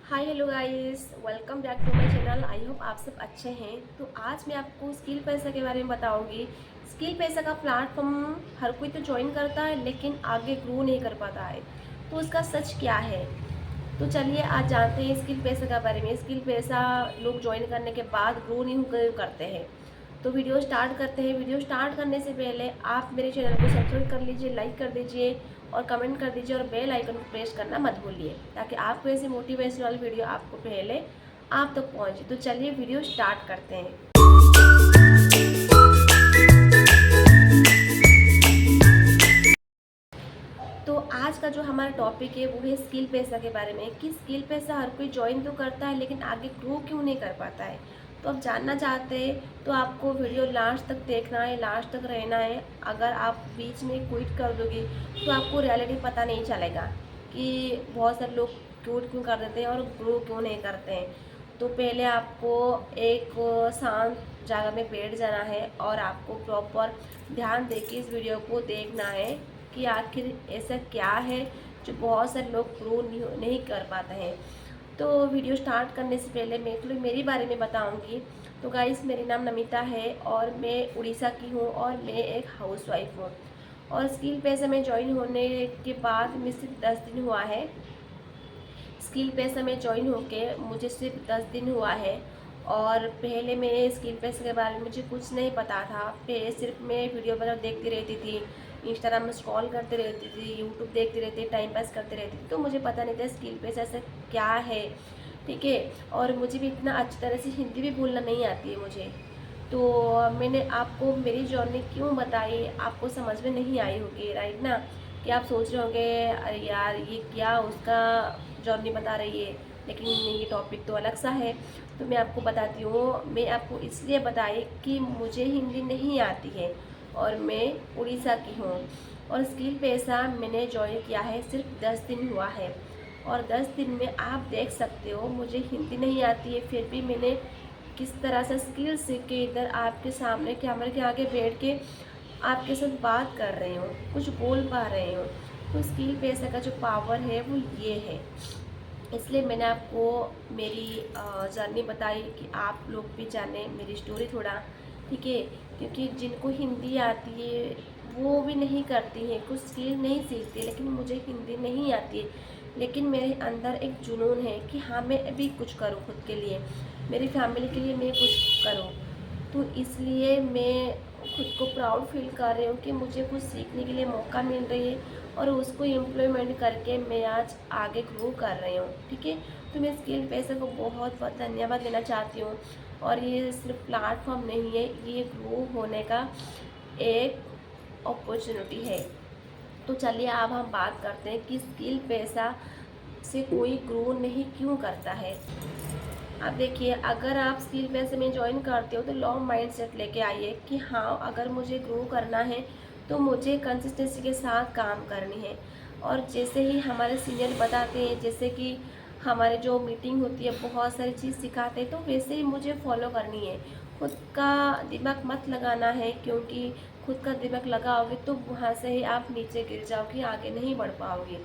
Hi hello guys, welcome back to my channel. I hope आप सब अच्छे हैं। तो आज मैं आपको स्किल पैसा के बारे में बताऊंगी। स्किल पैसा का प्लेटफॉर्म हर कोई तो ज्वाइन करता है लेकिन आगे ग्रो नहीं कर पाता है। तो उसका सच क्या है? तो चलिए आज जानते हैं स्किल पैसा के बारे में। स्किल पैसा लोग ज्वाइन करने के बाद ग्रो नहीं करते हैं। तो वीडियो स्टार्ट करते हैं। वीडियो स्टार्ट करने से पहले आप मेरे चैनल को सब्सक्राइब कर लीजिए, लाइक कर दीजिए और कमेंट कर दीजिए और बेल आइकन को प्रेस करना मत भूलिए ताकि आपको ऐसी मोटिवेशनल वीडियो आपको पहले आप तक पहुंचे। तो चलिए वीडियो स्टार्ट करते हैं। तो आज का जो हमारा टॉपिक है वो है स्किल पैसा के बारे में कि स्किल पैसा हर कोई ज्वाइन तो करता है लेकिन आगे ग्रो क्यों नहीं कर पाता है। तो आप जानना चाहते हैं तो आपको वीडियो लास्ट तक देखना है, लास्ट तक रहना है। अगर आप बीच में क्विट कर दोगे तो आपको रियलिटी पता नहीं चलेगा कि बहुत सारे लोग क्विट क्यों कर देते हैं और ग्रो क्यों नहीं करते हैं। तो पहले आपको एक शांत जगह में बैठ जाना है और आपको प्रॉपर ध्यान देके इस वीडियो को देखना है कि आखिर ऐसा क्या है जो बहुत सारे लोग प्रूव नहीं कर पाते हैं। तो वीडियो स्टार्ट करने से पहले मैं तो मेरे बारे में बताऊंगी। तो गाइस, मेरा नाम नमिता है और मैं उड़ीसा की हूँ और मैं एक हाउसवाइफ हूँ। और स्किल पैसा में ज्वाइन होने के बाद में सिर्फ 10 दिन हुआ है। स्किल पैसा में ज्वाइन होके मुझे सिर्फ 10 दिन हुआ है। और पहले मैं स्किल पैसा के बारे में मुझे कुछ नहीं पता था। पहले सिर्फ मैं वीडियो वगैरह देखती रहती थी, इंस्टाग्राम में स्क्रॉल करते रहती थी, यूट्यूब देखती रहती, टाइम पास करते रहती थी। तो मुझे पता नहीं था स्किल पैसा से क्या है, ठीक है। और मुझे भी इतना अच्छी तरह से हिंदी भी बोलना नहीं आती है मुझे। तो मैंने आपको मेरी जर्नी क्यों बताई, आपको समझ में नहीं आई होगी, राइट ना। कि आप सोच रहे होंगे अरे यार ये क्या उसका जर्नी बता रही है, लेकिन ये टॉपिक तो अलग सा है। तो मैं आपको बताती हूँ। मैं आपको इसलिए बताई कि मुझे हिंदी नहीं आती है और मैं उड़ीसा की हूँ। और स्किल पैसा मैंने ज्वाइन किया है, सिर्फ 10 दिन हुआ है। और 10 दिन में आप देख सकते हो मुझे हिंदी नहीं आती है, फिर भी मैंने किस तरह से स्किल सीख के इधर आपके सामने कैमरे के आगे बैठ के आपके साथ बात कर रही हूँ, कुछ बोल पा रही हूँ। तो स्किल पैसा का जो पावर है वो ये है। इसलिए मैंने आपको मेरी जर्नी बताई कि आप लोग भी जाने मेरी स्टोरी थोड़ा, ठीक है। क्योंकि जिनको हिंदी आती है वो भी नहीं करती हैं, कुछ स्किल नहीं सीखती, लेकिन मुझे हिंदी नहीं आती है। लेकिन मेरे अंदर एक जुनून है कि हाँ मैं अभी कुछ करूँ खुद के लिए, मेरी फैमिली के लिए मैं कुछ करूँ। तो इसलिए मैं खुद को प्राउड फील कर रही हूँ कि मुझे कुछ सीखने के लिए मौका मिल रही है और उसको इम्प्लीमेंट करके मैं आज आगे ग्रो कर रही हूँ, ठीक है। तो मैं स्किल पैसा को बहुत बहुत धन्यवाद देना चाहती हूँ। और ये सिर्फ प्लेटफॉर्म नहीं है, ये ग्रो होने का एक अपॉर्चुनिटी है। तो चलिए अब हम बात करते हैं कि स्किल पैसा से कोई ग्रो नहीं क्यों करता है। अब देखिए, अगर आप स्किल बेस में ज्वाइन करते हो तो लॉन्ग माइंड सेट लेके आइए कि हाँ अगर मुझे ग्रो करना है तो मुझे कंसिस्टेंसी के साथ काम करनी है। और जैसे ही हमारे सीनियर बताते हैं, जैसे कि हमारे जो मीटिंग होती है बहुत सारी चीज़ सिखाते हैं, तो वैसे ही मुझे फॉलो करनी है। खुद का दिमाग मत लगाना है, क्योंकि खुद का दिमाग लगाओगे तो वहाँ से ही आप नीचे गिर जाओगे, आगे नहीं बढ़ पाओगे।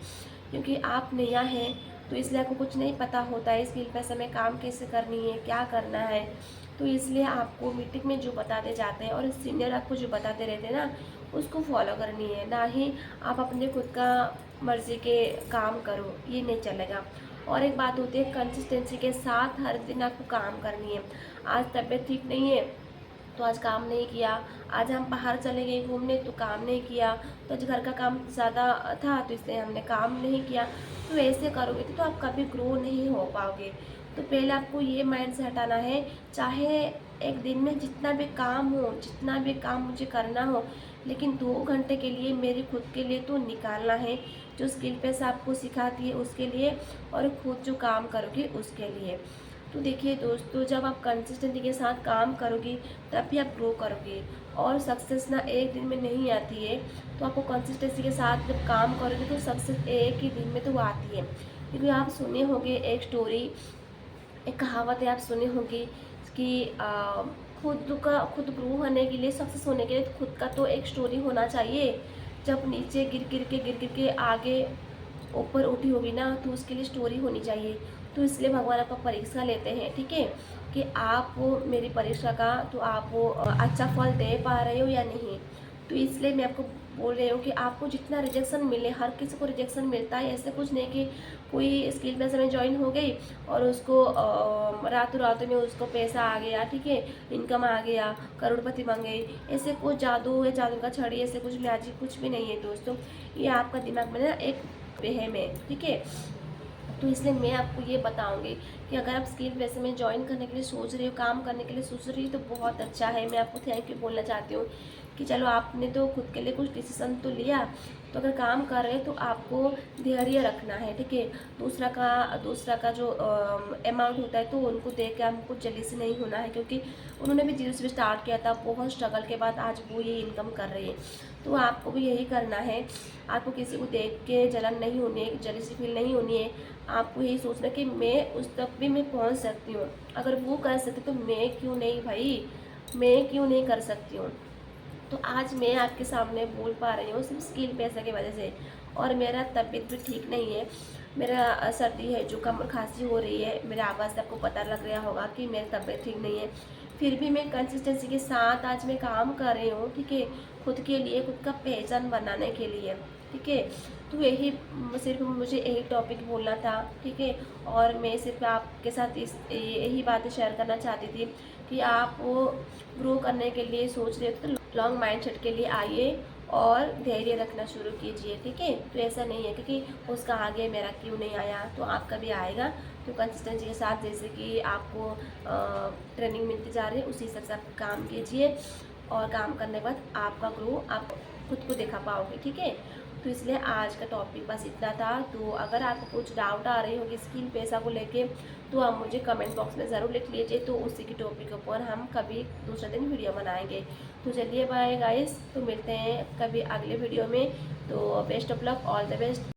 क्योंकि आप नया है तो इसलिए आपको कुछ नहीं पता होता है स्किल पैसा में काम कैसे करनी है, क्या करना है। तो इसलिए आपको मीटिंग में जो बताते जाते हैं और सीनियर आपको जो बताते रहते हैं ना, उसको फॉलो करनी है, ना ही आप अपने खुद का मर्जी के काम करो, ये नहीं चलेगा। और एक बात होती है, कंसिस्टेंसी के साथ हर दिन आपको काम करनी है। आज तबीयत ठीक नहीं है तो आज काम नहीं किया, आज हम बाहर चले गए घूमने तो काम नहीं किया, तो आज घर का काम ज़्यादा था तो इसलिए हमने काम नहीं किया। तो ऐसे करोगे तो आप कभी ग्रो नहीं हो पाओगे। तो पहले आपको ये माइंड से हटाना है, चाहे एक दिन में जितना भी काम हो, जितना भी काम मुझे करना हो, लेकिन 2 घंटे के लिए मेरे खुद के लिए तो निकालना है। जो स्किल पैसा आपको सिखाती है उसके लिए और खुद जो काम करोगे उसके लिए। तो देखिए दोस्तों, जब आप कंसिस्टेंसी के साथ काम करोगी तब भी आप ग्रो करोगे। और सक्सेस ना एक दिन में नहीं आती है। तो आपको कंसिस्टेंसी के साथ जब काम करोगे तो सक्सेस एक ही दिन में तो आती है। क्योंकि आप सुने होंगे एक स्टोरी, एक कहावत है आप सुने होंगे कि खुद ग्रो होने के लिए, सक्सेस होने के लिए खुद का तो एक स्टोरी होना चाहिए। जब नीचे गिर गिर के आगे ऊपर उठी होगी ना, तो उसके लिए स्टोरी होनी चाहिए। तो इसलिए भगवान आपका परीक्षा लेते हैं, ठीक है, कि आप वो मेरी परीक्षा का तो आप वो अच्छा फल दे पा रहे हो या नहीं। तो इसलिए मैं आपको बोल रही हूँ कि आपको जितना रिजेक्शन मिले, हर किसी को रिजेक्शन मिलता है। ऐसे कुछ नहीं कि कोई स्किल बेस में ज्वाइन हो गई और उसको रातों रातों में उसको पैसा आ गया, ठीक है, इनकम आ गया, करोड़पति बन गई। ऐसे कुछ जादू या जादू का छड़ी, ऐसे कुछ मैजिक कुछ भी नहीं है दोस्तों। ये आपका दिमाग में ना एक वहम है, ठीक है। तो इसलिए मैं आपको ये बताऊंगी कि अगर आप स्किल बेस में ज्वाइन करने के लिए सोच रही हो, काम करने के लिए सोच रही हो, तो बहुत अच्छा है। मैं आपको थैंक यू बोलना चाहती हूँ कि चलो आपने तो खुद के लिए कुछ डिसीजन तो लिया। तो अगर काम कर रहे हैं तो आपको धैर्य रखना है, ठीक है। दूसरा का जो अमाउंट होता है तो उनको देख के हमको जल्दी से नहीं होना है, क्योंकि उन्होंने भी जीरो से स्टार्ट किया था, बहुत स्ट्रगल के बाद आज वो ये इनकम कर रही है। तो आपको भी यही करना है। आपको किसी को देख के जलन नहीं होनी है, जलीसी फील नहीं होनी है। आपको यही सोचना कि मैं उस तक भी मैं पहुंच सकती हूँ। अगर वो कर सकते तो मैं क्यों नहीं भाई, मैं क्यों नहीं कर सकती हूँ। तो आज मैं आपके सामने बोल पा रही हूँ सिर्फ स्किल पैसा की वजह से। और मेरा तबीयत भी ठीक नहीं है, मेरा सर्दी है, जुकाम और खांसी हो रही है। मेरे आवाज़ से आपको पता लग रहा होगा कि मेरी तबीयत ठीक नहीं है। फिर भी मैं कंसिस्टेंसी के साथ आज मैं काम कर रही हूँ, ठीक है, खुद के लिए, खुद का पहचान बनाने के लिए, ठीक है। तो यही सिर्फ मुझे यही टॉपिक बोलना था, ठीक है। और मैं सिर्फ आपके साथ यही बातें शेयर करना चाहती थी कि आप वो ग्रो करने के लिए सोच रहे हो तो लॉन्ग माइंडसेट के लिए आइए और धैर्य रखना शुरू कीजिए, ठीक है। तो ऐसा नहीं है क्योंकि उसका आगे मेरा क्यों नहीं आया, तो आपका भी आएगा। तो कंसिस्टेंसी के साथ जैसे कि आपको ट्रेनिंग मिलती जा रही है उसी हिसाब से आप काम कीजिए, और काम करने के बाद आपका ग्रो आप खुद को देखा पाओगे, ठीक है। तो इसलिए आज का टॉपिक बस इतना था। तो अगर आपको कुछ डाउट आ रही होगी स्किल पैसा को लेके, तो आप मुझे कमेंट बॉक्स में ज़रूर लिख लीजिए। तो उसी के टॉपिक के ऊपर हम कभी दूसरे दिन वीडियो बनाएंगे। तो चलिए बाय गाइस, तो मिलते हैं कभी अगले वीडियो में। तो best of luck, all the best.